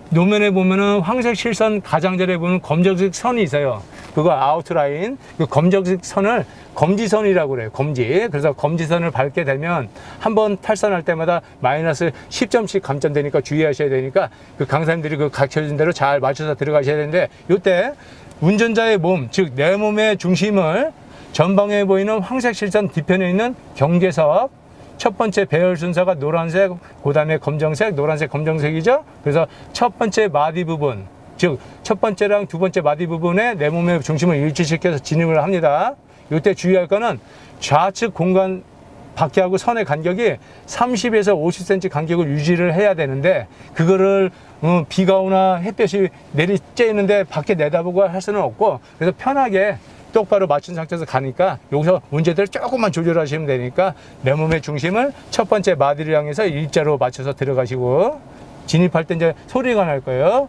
노면에 보면은 황색 실선 가장자리에 보면 검정색 선이 있어요. 그거 아웃라인, 그 검정색 선을 검지선이라고 그래요. 검지. 그래서 검지선을 밟게 되면 한번 탈선할 때마다 마이너스 10점씩 감점되니까 주의하셔야 되니까, 그 강사님들이 그 가르쳐준 대로 잘 맞춰서 들어가셔야 되는데, 요때 운전자의 몸, 즉 내 몸의 중심을 전방에 보이는 황색 실선 뒤편에 있는 경계석, 첫 번째 배열 순서가 노란색, 그 다음에 검정색, 노란색, 검정색이죠. 그래서 첫 번째 마디 부분, 즉 첫 번째랑 두 번째 마디 부분에 내 몸의 중심을 일치시켜서 진입을 합니다. 이때 주의할 거는 좌측 공간 바퀴하고 선의 간격이 30에서 50cm 간격을 유지를 해야 되는데, 그거를 비가 오나 햇볕이 내리쬐는데 밖에 내다보고 할 수는 없고, 그래서 편하게 똑바로 맞춘 상태에서 가니까 여기서 운전대를 조금만 조절하시면 되니까 내 몸의 중심을 첫 번째 마디를 향해서 일자로 맞춰서 들어가시고, 진입할 때 이제 소리가 날 거예요.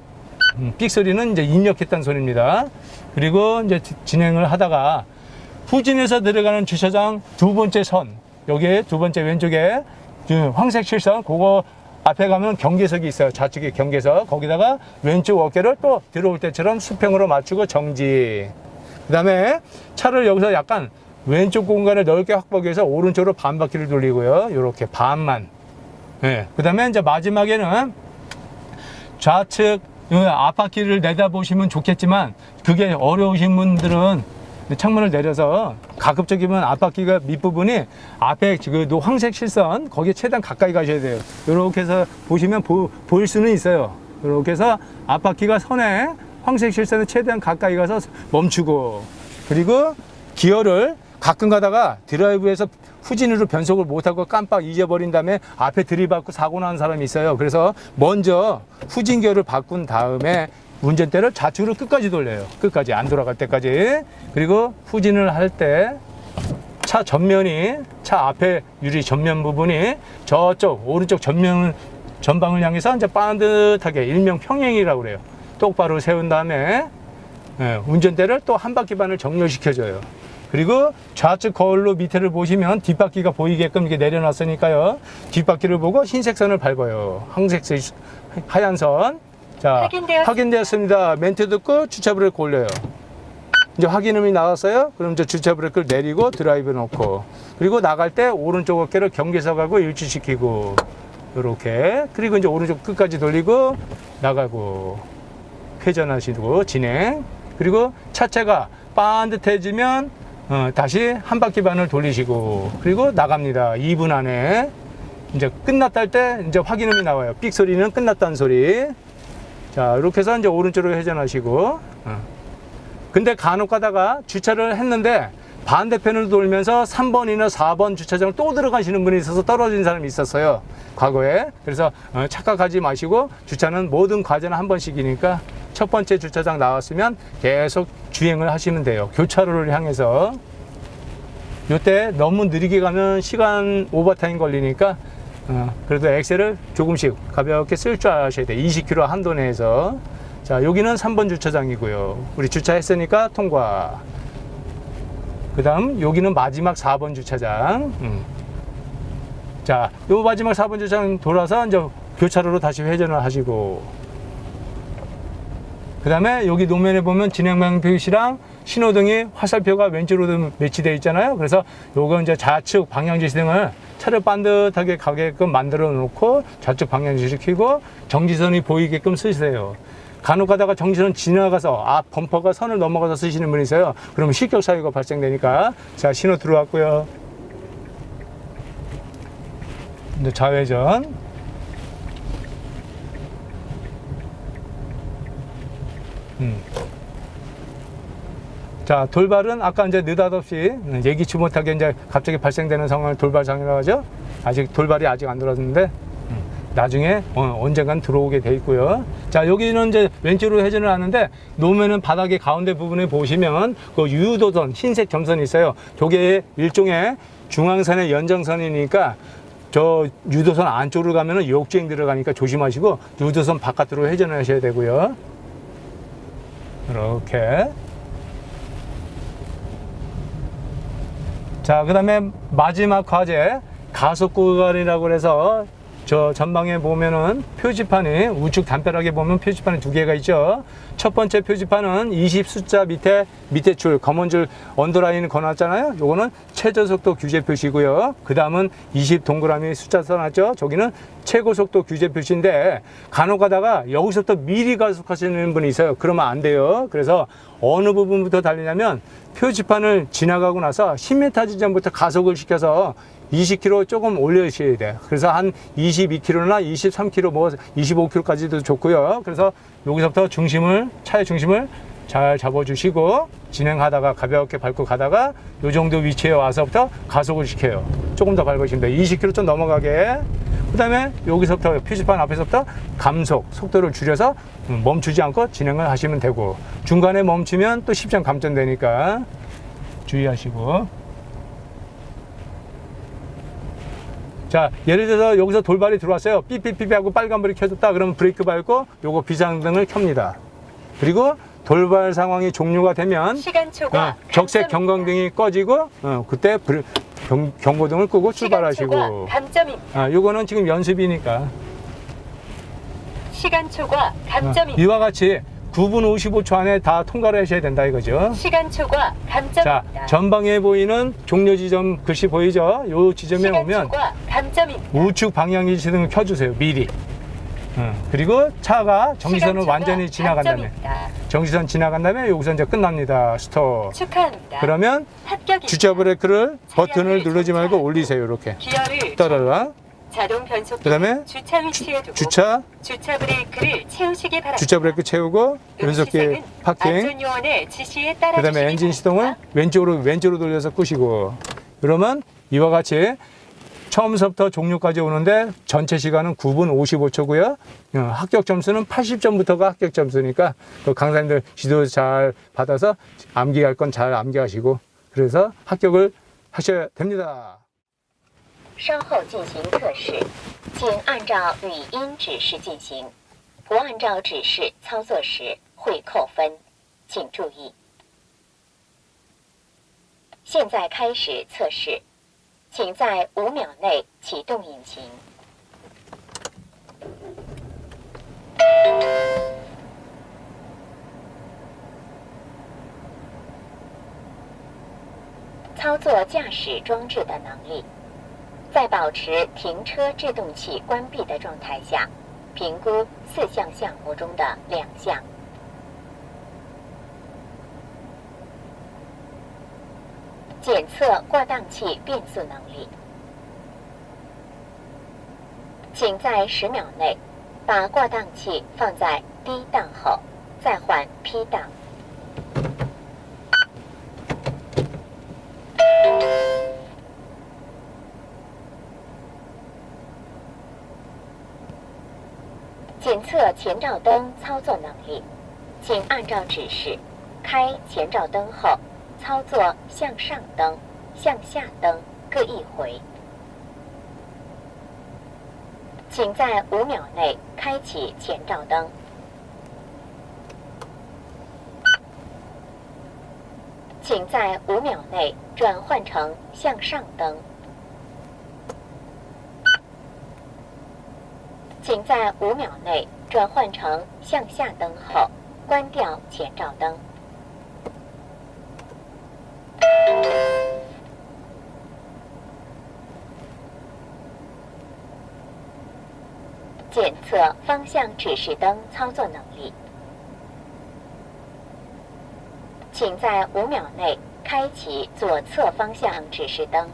삑 소리는 이제 입력했다는 소리입니다. 그리고 이제 진행을 하다가 후진해서 들어가는 주차장 두 번째 선, 여기에 두 번째 왼쪽에 황색 실선, 그거 앞에 가면 경계석이 있어요. 좌측에 경계석. 거기다가 왼쪽 어깨를 또 들어올 때처럼 수평으로 맞추고 정지. 그 다음에 차를 여기서 약간 왼쪽 공간을 넓게 확보하기 위해서 오른쪽으로 반 바퀴를 돌리고요. 이렇게 반만. 네. 그 다음에 이제 마지막에는 좌측 앞바퀴를 내다보시면 좋겠지만, 그게 어려우신 분들은 창문을 내려서 가급적이면 앞바퀴가 밑부분이 앞에 그 황색 실선, 거기에 최대한 가까이 가셔야 돼요. 이렇게 해서 보시면 보일 수는 있어요. 이렇게 해서 앞바퀴가 선에 황색 실선에 최대한 가까이 가서 멈추고, 그리고 기어를 가끔 가다가 드라이브에서 후진으로 변속을 못하고 깜빡 잊어버린 다음에 앞에 들이받고 사고 나는 사람이 있어요. 그래서 먼저 후진 기어를 바꾼 다음에 운전대를 좌측으로 끝까지 돌려요. 끝까지, 안 돌아갈 때까지. 그리고 후진을 할 때 차 전면이, 차 앞에 유리 전면 부분이 저쪽 오른쪽 전방을 향해서 이제 반듯하게, 일명 평행이라고 그래요. 똑바로 세운 다음에 운전대를 또 한 바퀴 반을 정렬시켜줘요. 그리고 좌측 거울로 밑에를 보시면 뒷바퀴가 보이게끔 이렇게 내려놨으니까요. 뒷바퀴를 보고 흰색 선을 밟아요. 하얀 선. 자, 확인되었습니다. 멘트 듣고 주차 브레이크 올려요. 이제 확인음이 나왔어요. 그럼 이제 주차 브레이크를 내리고 드라이브 놓고, 그리고 나갈 때 오른쪽 어깨를 경계석하고 일치시키고, 이렇게. 그리고 이제 오른쪽 끝까지 돌리고 나가고, 회전하시고 진행. 그리고 차체가 반듯해지면 다시 한 바퀴 반을 돌리시고, 그리고 나갑니다. 2분 안에. 이제 끝났다 할 때 이제 확인음이 나와요. 삑 소리는 끝났다는 소리. 자, 이렇게 해서 이제 오른쪽으로 회전하시고. 근데 간혹 가다가 주차를 했는데 반대편으로 돌면서 3번이나 4번 주차장을 또 들어가시는 분이 있어서 떨어진 사람이 있었어요, 과거에. 그래서 착각하지 마시고, 주차는 모든 과제는 한 번씩이니까 첫 번째 주차장 나왔으면 계속 주행을 하시면 돼요. 교차로를 향해서. 요때 너무 느리게 가면 시간 오버타임 걸리니까 그래도 엑셀을 조금씩 가볍게 쓸 줄 아셔야 돼요. 20km 한도 내에서. 자, 여기는 3번 주차장이고요. 우리 주차했으니까 통과. 그 다음 여기는 마지막 4번 주차장. 자, 요 마지막 4번 주차장 돌아서 이제 교차로로 다시 회전을 하시고, 그 다음에 여기 노면에 보면 진행방향 표시랑 신호등이 화살표가 왼쪽으로 배치되어 있잖아요. 그래서 요거 이제 좌측 방향지시 등을 차를 반듯하게 가게끔 만들어 놓고 좌측 방향지시 켜고 정지선이 보이게끔 쓰세요. 간혹 가다가 정지선 지나가서 앞 범퍼가 선을 넘어가서 쓰시는 분이 있어요. 그러면 실격 사유가 발생되니까. 자, 신호 들어왔고요. 이제 좌회전. 자, 돌발은 아까 이제 느닷없이 예기치 못하게 이제 갑자기 발생되는 상황을 돌발상이라고 하죠. 아직 돌발이 아직 안 들어왔는데 나중에 언젠간 들어오게 돼 있고요. 자, 여기는 이제 왼쪽으로 회전을 하는데 노면은 바닥의 가운데 부분에 보시면 그 유도선, 흰색 점선이 있어요. 저게 일종의 중앙선의 연장선이니까 저 유도선 안쪽으로 가면은 역주행 들어가니까 조심하시고 유도선 바깥으로 회전을 하셔야 되고요. 이렇게. 자, 그 다음에 마지막 과제, 가속 구간이라고 해서 저 전방에 보면은 표지판이 우측 담벼락에 보면 표지판이 2개가 있죠. 첫 번째 표지판은 20 숫자 밑에 줄 검은 줄 언더라인 걸어놨잖아요. 요거는 최저속도 규제 표시고요. 그 다음은 20 동그라미 숫자 써놨죠. 저기는 최고속도 규제 표시인데 간혹 가다가 여기서부터 미리 가속하시는 분이 있어요. 그러면 안 돼요. 그래서 어느 부분부터 달리냐면 표지판을 지나가고 나서 10m 지점부터 가속을 시켜서 20km 조금 올려주셔야 돼요. 그래서 한 22km나 23km, 뭐 25km까지도 좋고요. 그래서 여기서부터 차의 중심을 잘 잡아주시고 진행하다가 가볍게 밟고 가다가 이 정도 위치에 와서부터 가속을 시켜요. 조금 더 밟으시면 돼요. 20km 좀 넘어가게. 그 다음에 여기서부터 표지판 앞에서부터 감속, 속도를 줄여서 멈추지 않고 진행을 하시면 되고 중간에 멈추면 또 10점 감점되니까 주의하시고. 자, 예를 들어서 여기서 돌발이 들어왔어요. 삐삐삐삐 하고 빨간불이 켜졌다. 그러면 브레이크 밟고 요거 비상등을 켭니다. 그리고 돌발 상황이 종료가 되면 적색 경광등이 꺼지고 그때 경고등을 끄고 출발하시고. 요거는 지금 연습이니까. 시간 초과 감점입니다. 이와 같이 9분 55초 안에 다 통과를 하셔야 된다 이거죠. 시간 초과 감점입니다. 자, 전방에 보이는 종료 지점 글씨 보이죠? 요 지점에 오면 우측 방향 지시등을 켜주세요. 미리. 그리고 차가 정지선을 완전히 지나간 다음에 정지선 지나간 다음에 여기서 이제 끝납니다. 스톱. 축하합니다. 그러면 주차 브레이크를 버튼을 누르지 말고 올리세요. 이렇게. 따라라. 자동 변속기 그다음에 주차 위치에 두고 주차 브레이크를 채우시기 바랍니다. 주차 브레이크 채우고 연속기 파킹. 안전요원의 지시에 따라 그다음에 엔진 시동을 왼쪽으로 돌려서 끄시고. 그러면 이와 같이 처음서부터 종료까지 오는데 전체 시간은 9분 55초고요. 합격 점수는 80점부터가 합격 점수니까 그 강사님들 지도 잘 받아서 암기할 건 잘 암기하시고 그래서 합격을 하셔야 됩니다. 稍后进行测试，请按照语音指示进行，不按照指示操作时会扣分，请注意。现在开始测试，请在5秒内启动引擎。操作驾驶装置的能力。在保持停车制动器关闭的状态下，评估4项项目中的2项。检测挂档器变速能力。请在10秒内把挂档器放在D档后，再换 P 档。检测前照灯操作能力，请按照指示开前照灯后，操作向上灯、向下灯各一回。请在5秒内开启前照灯。请在5秒内转换成向上灯。请在5秒内转换成向下灯后，关掉前照灯。检测方向指示灯操作能力。请在5秒内开启左侧方向指示灯。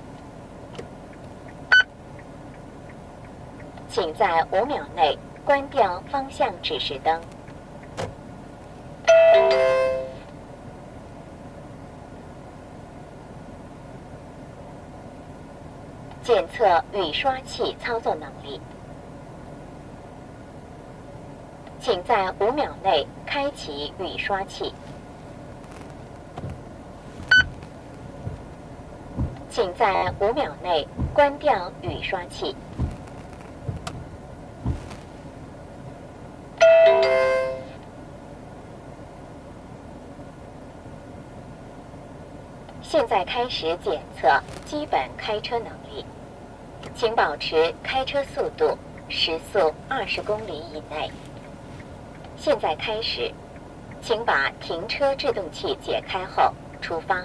请在5秒内关掉方向指示灯。检测雨刷器操作能力。请在5秒内开启雨刷器。请在5秒内关掉雨刷器。现在开始检测基本开车能力，请保持开车速度时速20公里以内。现在开始，请把停车制动器解开后出发。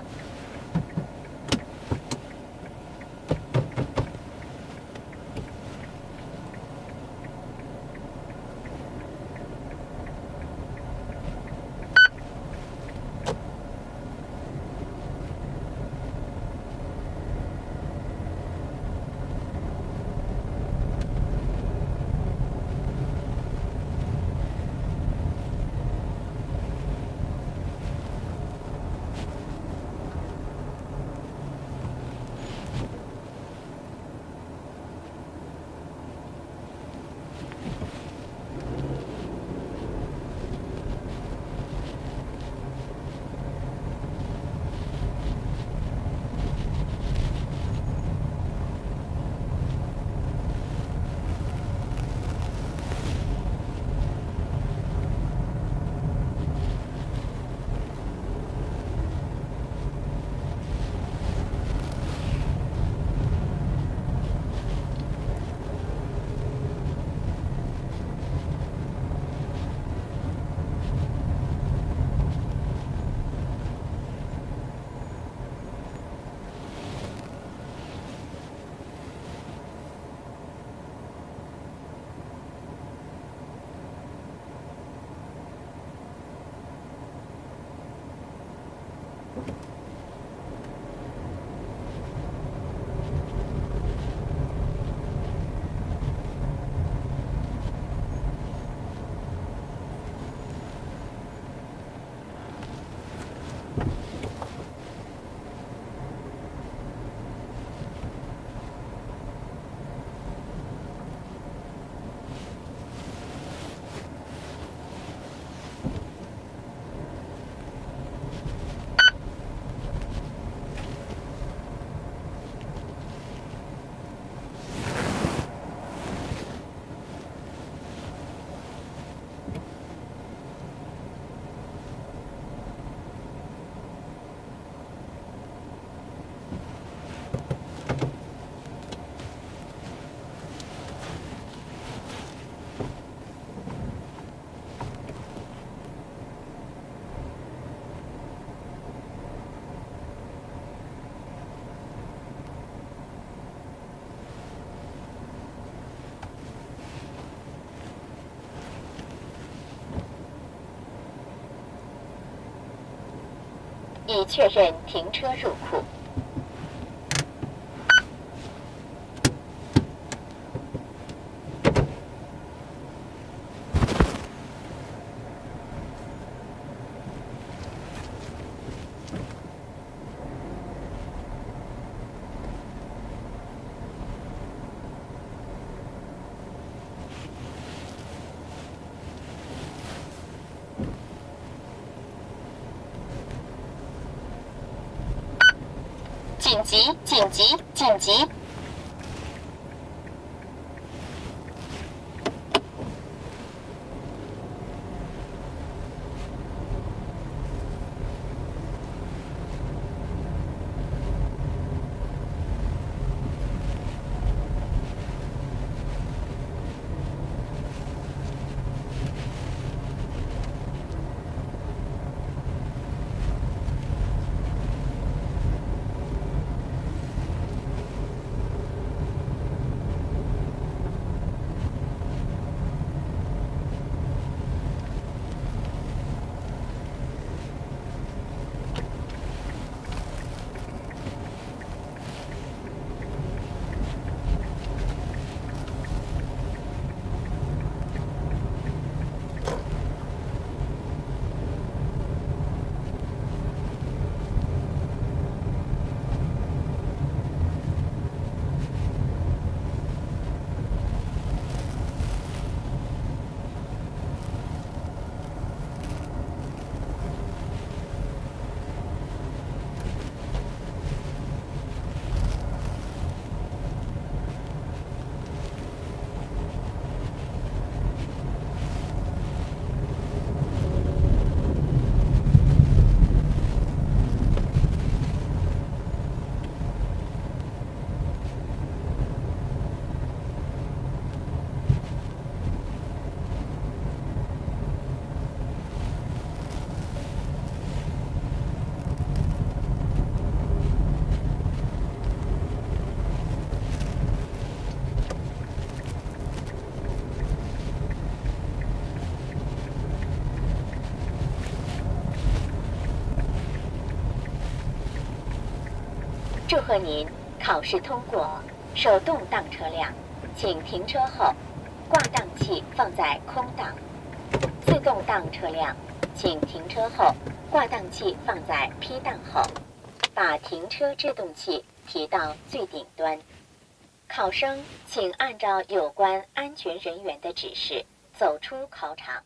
已确认停车入库。紧急！紧急！紧急！祝贺您考试通过。手动挡车辆，请停车后挂档器放在空档；自动挡车辆，请停车后挂档器放在 P 档后，把停车制动器提到最顶端。考生请按照有关安全人员的指示走出考场。